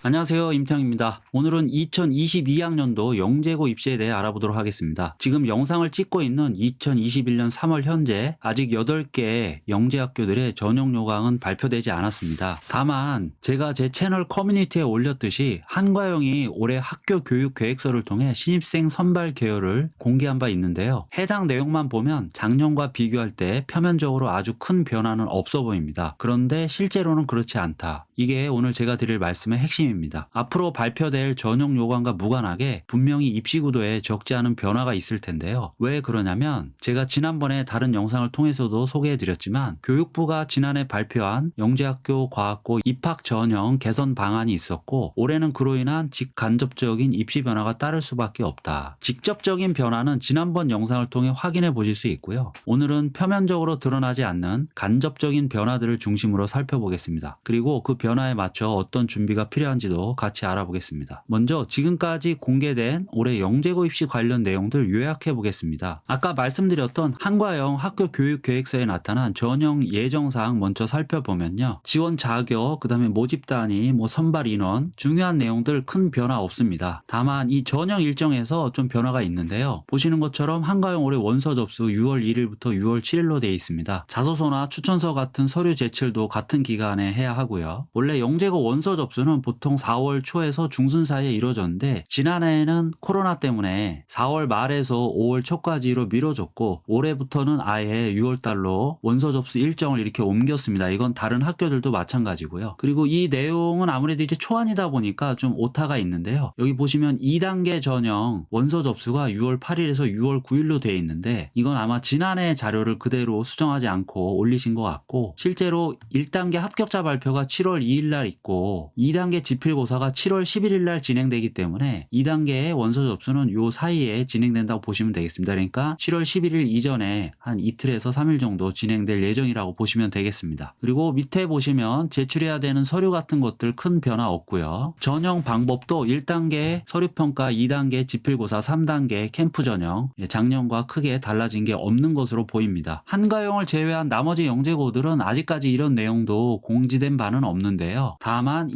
안녕하세요, 임태형입니다. 오늘은 2022학년도 영재고 입시에 대해 알아보도록 하겠습니다. 지금 영상을 찍고 있는 2021년 3월 현재 아직 8개의 영재학교들의 전형 요강은 발표되지 않았습니다. 다만 제가 제 채널 커뮤니티에 올렸듯이 한과영이 올해 학교 교육 계획서를 통해 신입생 선발 계열을 공개한 바 있는데요. 해당 내용만 보면 작년과 비교할 때 표면적으로 아주 큰 변화는 없어 보입니다. 그런데 실제로는 그렇지 않다. 이게 오늘 제가 드릴 말씀의 핵심입니다. 앞으로 발표될 전형 요강과 무관하게 분명히 입시 구도에 적지 않은 변화가 있을 텐데요. 왜 그러냐면 제가 지난번에 다른 영상을 통해서도 소개해드렸지만 교육부가 지난해 발표한 영재학교 과학고 입학 전형 개선 방안이 있었고 올해는 그로 인한 직간접적인 입시 변화가 따를 수밖에 없다. 직접적인 변화는 지난번 영상을 통해 확인해 보실 수 있고요. 오늘은 표면적으로 드러나지 않는 간접적인 변화들을 중심으로 살펴보겠습니다. 그리고 그 변화에 맞춰 어떤 준비가 필요한지도 같이 알아보겠습니다. 먼저 지금까지 공개된 올해 영재고 입시 관련 내용들 요약해 보겠습니다. 아까 말씀드렸던 한과영 학교 교육 계획서에 나타난 전형 예정사항 먼저 살펴보면요. 지원 자격, 그 다음에 모집 단위, 선발 인원 중요한 내용들 큰 변화 없습니다. 다만 이 전형 일정에서 좀 변화가 있는데요. 보시는 것처럼 한과영 올해 원서 접수 6월 1일부터 6월 7일로 되어 있습니다. 자소서나 추천서 같은 서류 제출도 같은 기간에 해야 하고요. 원래 영재고 원서 접수는 보통 4월 초에서 중순 사이에 이루어졌는데 지난해에는 코로나 때문에 4월 말에서 5월 초까지로 미뤄졌고 올해부터는 아예 6월 달로 원서 접수 일정을 이렇게 옮겼습니다. 이건 다른 학교들도 마찬가지고요. 그리고 이 내용은 아무래도 이제 초안이다 보니까 좀 오타가 있는데요. 여기 보시면 2단계 전형 원서 접수가 6월 8일에서 6월 9일로 되어 있는데 이건 아마 지난해 자료를 그대로 수정하지 않고 올리신 것 같고 실제로 1단계 합격자 발표가 7월 2일 날 있고 2단계 지필고사가 7월 11일 날 진행되기 때문에 2단계의 원서 접수는 요 사이에 진행된다고 보시면 되겠습니다. 그러니까 7월 11일 이전에 한 이틀에서 3일 정도 진행될 예정이라고 보시면 되겠습니다. 그리고 밑에 보시면 제출해야 되는 서류 같은 것들 큰 변화 없고요. 전형 방법도 1단계 서류평가, 2단계 지필고사, 3단계 캠프 전형 작년과 크게 달라진 게 없는 것으로 보입니다. 한과영을 제외한 나머지 영재고들은 아직까지 이런 내용도 공지된 바는 없는데요. 다만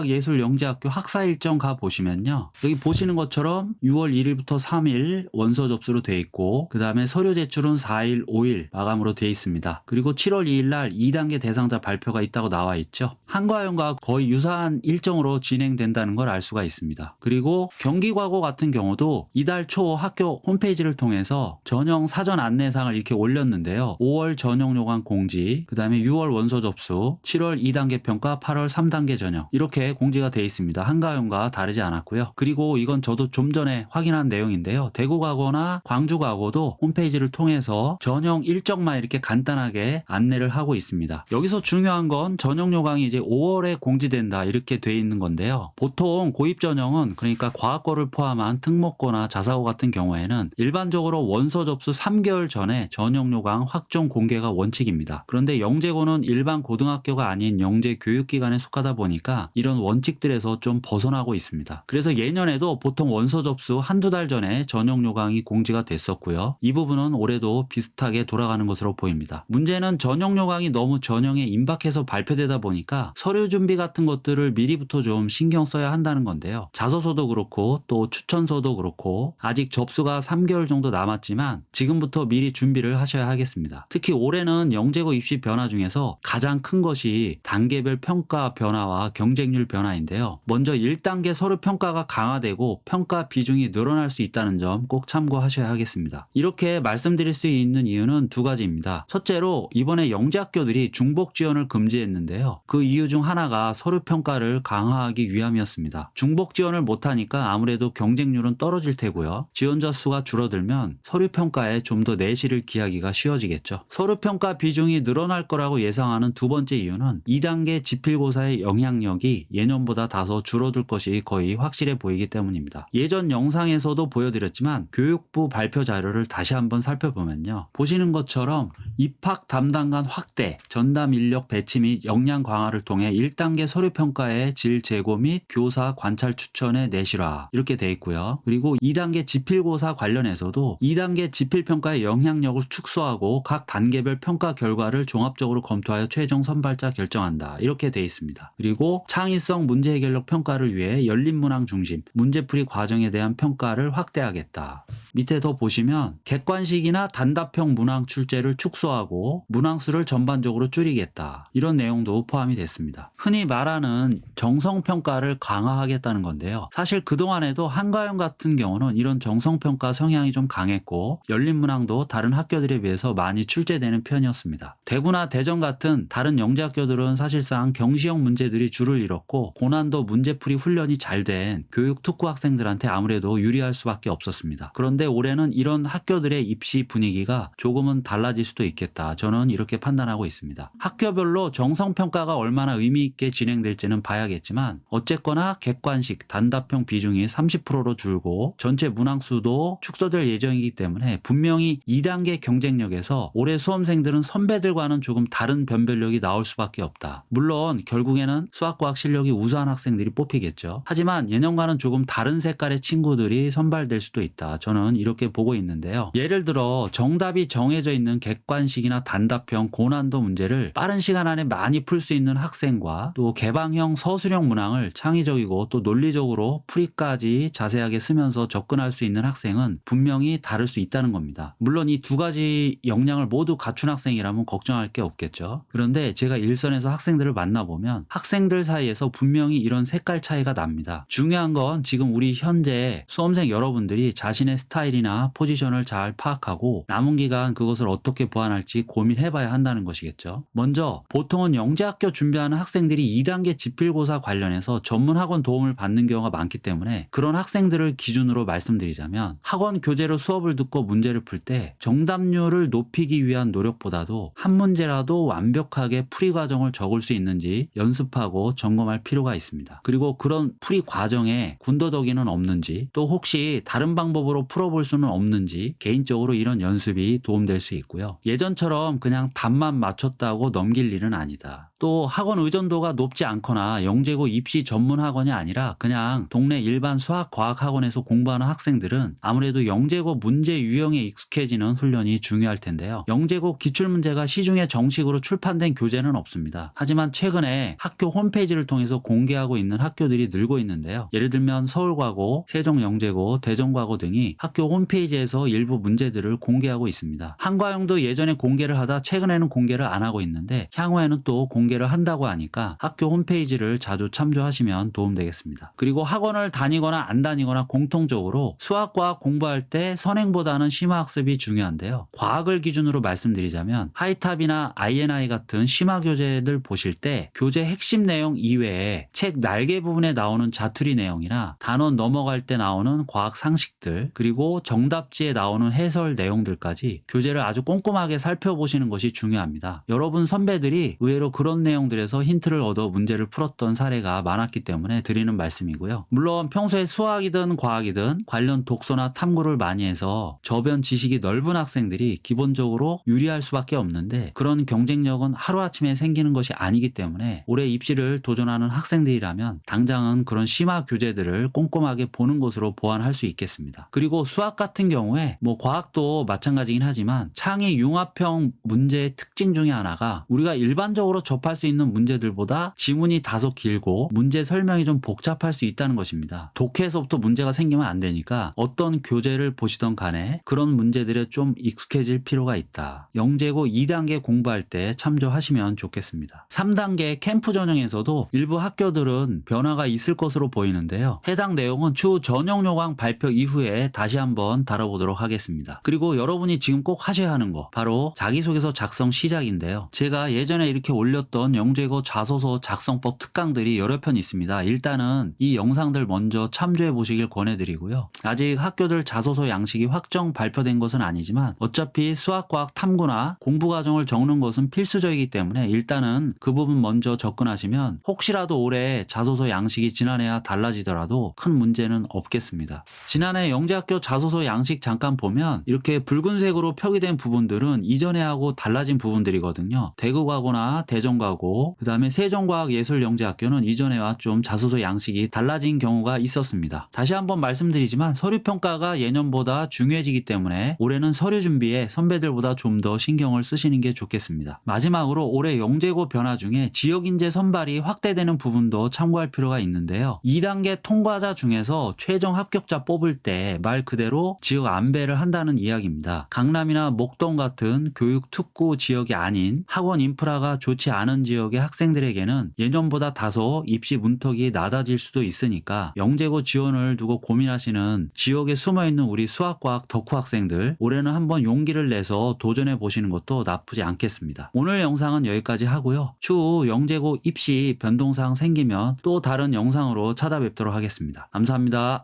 인천과학예술영재학교 학사 일정 가 보시면요. 여기 보시는 것처럼 6월 1일부터 3일 원서 접수로 돼 있고 그 다음에 서류 제출은 4일, 5일 마감으로 돼 있습니다. 그리고 7월 2일 날 2단계 대상자 발표가 있다고 나와 있죠. 한과영과 거의 유사한 일정으로 진행된다는 걸 알 수가 있습니다. 그리고 경기과고 같은 경우도 이달 초 학교 홈페이지를 통해서 전형 사전 안내상을 이렇게 올렸는데요. 5월 전형 요강 공지, 그 다음에 6월 원서 접수, 7월 2단계 평가, 8월 3단계 전형 이렇게 공지가 되어 있습니다. 한과영과 다르지 않았고요. 그리고 이건 저도 좀 전에 확인한 내용인데요. 대구과고나 광주과고도 홈페이지를 통해서 전형 일정만 이렇게 간단하게 안내를 하고 있습니다. 여기서 중요한 건 전형 요강이 이제 5월에 공지된다 이렇게 돼 있는 건데요. 보통 고입 전형은 그러니까 과학고를 포함한 특목고나 자사고 같은 경우에는 일반적으로 원서 접수 3개월 전에 전형 요강 확정 공개가 원칙입니다. 그런데 영재고는 일반 고등학교가 아닌 영재 교육기관에 속하다 보니까 이런 원칙들에서 좀 벗어나고 있습니다. 그래서 예년에도 보통 원서 접수 한두 달 전에 전형 요강이 공지가 됐었고요. 이 부분은 올해도 비슷하게 돌아가는 것으로 보입니다. 문제는 전형 요강이 너무 전형에 임박해서 발표되다 보니까 서류 준비 같은 것들을 미리부터 좀 신경 써야 한다는 건데요. 자소서도 그렇고 또 추천서도 그렇고 아직 접수가 3개월 정도 남았지만 지금부터 미리 준비를 하셔야 하겠습니다. 특히 올해는 영재고 입시 변화 중에서 가장 큰 것이 단계별 평가 변화와 경쟁률 변화인데요. 먼저 1단계 서류 평가가 강화되고 평가 비중이 늘어날 수 있다는 점 꼭 참고하셔야 하겠습니다. 이렇게 말씀드릴 수 있는 이유는 두 가지입니다. 첫째로 이번에 영재학교들이 중복 지원을 금지했는데요. 그 이유 중 하나가 서류 평가를 강화하기 위함이었습니다. 중복 지원을 못하니까 아무래도 경쟁률은 떨어질 테고요. 지원자 수가 줄어들면 서류 평가에 좀 더 내실을 기하기가 쉬워지겠죠. 서류 평가 비중이 늘어날 거라고 예상하는 두 번째 이유는 2단계 지필고사의 영향력이 작년보다 다소 줄어들 것이 거의 확실해 보이기 때문입니다. 예전 영상에서도 보여드렸지만 교육부 발표 자료를 다시 한번 살펴보면요. 보시는 것처럼 입학 담당관 확대, 전담 인력 배치 및 역량 강화를 통해 1단계 서류평가의 질 제고 및 교사 관찰 추천의 내실화 이렇게 돼 있고요. 그리고 2단계 지필고사 관련해서도 2단계 지필평가의 영향력을 축소하고 각 단계별 평가 결과를 종합적으로 검토하여 최종 선발자 결정한다. 이렇게 돼 있습니다. 그리고 창의성 문제 해결력 평가를 위해 열린 문항 중심 문제풀이 과정에 대한 평가를 확대하겠다. 밑에 더 보시면 객관식이나 단답형 문항 출제를 축소하고 문항수를 전반적으로 줄이겠다. 이런 내용도 포함이 됐습니다. 흔히 말하는 정성평가를 강화하겠다는 건데요. 사실 그동안에도 한가영 같은 경우는 이런 정성평가 성향이 좀 강했고 열린 문항도 다른 학교들에 비해서 많이 출제되는 편이었습니다. 대구나 대전 같은 다른 영재학교들은 사실상 경시형 문제들이 줄을 잃었고 고난도 문제풀이 훈련이 잘 된 교육 특구 학생들한테 아무래도 유리할 수밖에 없었습니다. 그런데 올해는 이런 학교들의 입시 분위기가 조금은 달라질 수도 있겠다. 저는 이렇게 판단하고 있습니다. 학교별로 정성평가가 얼마나 의미 있게 진행될지는 봐야겠지만 어쨌거나 객관식 단답형 비중이 30%로 줄고 전체 문항수도 축소될 예정이기 때문에 분명히 2단계 경쟁력에서 올해 수험생들은 선배들과는 조금 다른 변별력이 나올 수밖에 없다. 물론 결국에는 수학과학 실력이 우수한 학생들이 뽑히겠죠. 하지만 예년과는 조금 다른 색깔의 친구들이 선발될 수도 있다. 저는 이렇게 보고 있는데요. 예를 들어 정답이 정해져 있는 객관식이나 단답형 고난도 문제를 빠른 시간 안에 많이 풀 수 있는 학생과 또 개방형 서술형 문항을 창의적이고 또 논리적으로 풀이까지 자세하게 쓰면서 접근할 수 있는 학생은 분명히 다를 수 있다는 겁니다. 물론 이 두 가지 역량을 모두 갖춘 학생이라면 걱정할 게 없겠죠. 그런데 제가 일선에서 학생들을 만나보면 학생들 사이에서 분명히 이런 색깔 차이가 납니다. 중요한 건 지금 우리 현재 수험생 여러분들이 자신의 스타일이나 포지션을 잘 파악하고 남은 기간 그것을 어떻게 보완할지 고민해봐야 한다는 것이겠죠. 먼저 보통은 영재학교 준비하는 학생들이 2단계 지필고사 관련해서 전문학원 도움을 받는 경우가 많기 때문에 그런 학생들을 기준으로 말씀드리자면 학원 교재로 수업을 듣고 문제를 풀 때 정답률을 높이기 위한 노력보다도 한 문제라도 완벽하게 풀이 과정을 적을 수 있는지 연습하고 점검할 필요가 있습니다. 그리고 그런 풀이 과정에 군더더기는 없는지 또 혹시 다른 방법으로 풀어볼 수는 없는지 개인적으로 이런 연습이 도움될 수 있고요. 예전처럼 그냥 답만 맞췄다고 넘길 일은 아니다. 또 학원 의존도가 높지 않거나 영재고 입시 전문 학원이 아니라 그냥 동네 일반 수학 과학 학원에서 공부하는 학생들은 아무래도 영재고 문제 유형에 익숙해지는 훈련이 중요할 텐데요. 영재고 기출문제가 시중에 정식으로 출판된 교재는 없습니다. 하지만 최근에 학교 홈페이지를 통해서 공개하고 있는 학교들이 늘고 있는데요. 예를 들면 서울과고, 세종영재고, 대전과고 등이 학교 홈페이지에서 일부 문제들을 공개하고 있습니다. 한과영도 예전에 공개를 하다 최근에는 공개를 안 하고 있는데 향후에는 또 공개를 한다고 하니까 학교 홈페이지를 자주 참조하시면 도움되겠습니다. 그리고 학원을 다니거나 안 다니거나 공통적으로 수학과학 공부할 때 선행보다는 심화학습이 중요한데요. 과학을 기준으로 말씀드리자면 하이탑이나 INI 같은 심화 교재들 보실 때 교재 핵심 내용 이외에 책 날개 부분에 나오는 자투리 내용이나 단원 넘어갈 때 나오는 과학 상식들 그리고 정답지에 나오는 해설 내용들까지 교재를 아주 꼼꼼하게 살펴보시는 것이 중요합니다. 여러분 선배들이 의외로 그런 내용들에서 힌트를 얻어 문제를 풀었던 사례가 많았기 때문에 드리는 말씀이고요. 물론 평소에 수학이든 과학이든 관련 독서나 탐구를 많이 해서 저변 지식이 넓은 학생들이 기본적으로 유리할 수밖에 없는데 그런 경쟁력은 하루아침에 생기는 것이 아니기 때문에 올해 입시를 도전하는 학생들이라면 당장은 그런 심화 교재들을 꼼꼼하게 보는 것으로 보완할 수 있겠습니다. 그리고 수학 같은 경우에 과학도 마찬가지긴 하지만 창의 융합형 문제의 특징 중에 하나가 우리가 일반적으로 접할 수 있는 문제들보다 지문이 다소 길고 문제 설명이 좀 복잡할 수 있다는 것입니다. 독해에서부터 문제가 생기면 안 되니까 어떤 교재를 보시던 간에 그런 문제들에 좀 익숙해질 필요가 있다. 영재고 2단계 공부할 때 참조하시면 좋겠습니다. 3단계 캠프 전형에서도 일부 학교들은 변화가 있을 것으로 보이는데요. 해당 내용은 추후 전형 요강 발표 이후에 다시 한번 다뤄보도록 하겠습니다. 그리고 여러분이 지금 꼭 하셔야 하는 거 바로 자기소개서 작성 시작인데요. 제가 예전에 이렇게 올렸던 나왔던 영재고 자소서 작성법 특강들이 여러 편 있습니다. 일단은 이 영상들 먼저 참조해 보시길 권해드리고요. 아직 학교들 자소서 양식이 확정 발표된 것은 아니지만 어차피 수학과학 탐구나 공부 과정을 적는 것은 필수적이기 때문에 일단은 그 부분 먼저 접근하시면 혹시라도 올해 자소서 양식이 지난해와 달라지더라도 큰 문제는 없겠습니다. 지난해 영재학교 자소서 양식 잠깐 보면 이렇게 붉은색으로 표기된 부분들은 이전해하고 달라진 부분들이거든요. 대구과고나 대전과고, 그 다음에 세종과학예술영재학교는 이전해와 좀 자소서 양식이 달라진 경우가 있었습니다. 다시 한번 말씀드리지만 서류평가가 예년보다 중요해지기 때문에 올해는 서류 준비에 선배들보다 좀 더 신경을 쓰시는 게 좋겠습니다. 마지막으로 올해 영재고 변화 중에 지역인재 선발이 확대되는 부분도 참고할 필요가 있는데요. 2단계 통과자 중에서 최종 합격자 뽑을 때 말 그대로 지역 안배를 한다는 이야기입니다. 강남이나 목동 같은 교육 특구 지역이 아닌 학원 인프라가 좋지 않은 지역의 학생들에게는 예년보다 다소 입시 문턱이 낮아질 수도 있으니까 영재고 지원을 두고 고민하시는 지역에 숨어있는 우리 수학과학 덕후 학생들, 올해는 한번 용기를 내서 도전해 보시는 것도 나쁘지 않겠습니다. 오늘 영상은 여기까지 하고요. 추후 영재고 입시 변동사항 생기면 또 다른 영상으로 찾아뵙도록 하겠습니다. 감사합니다.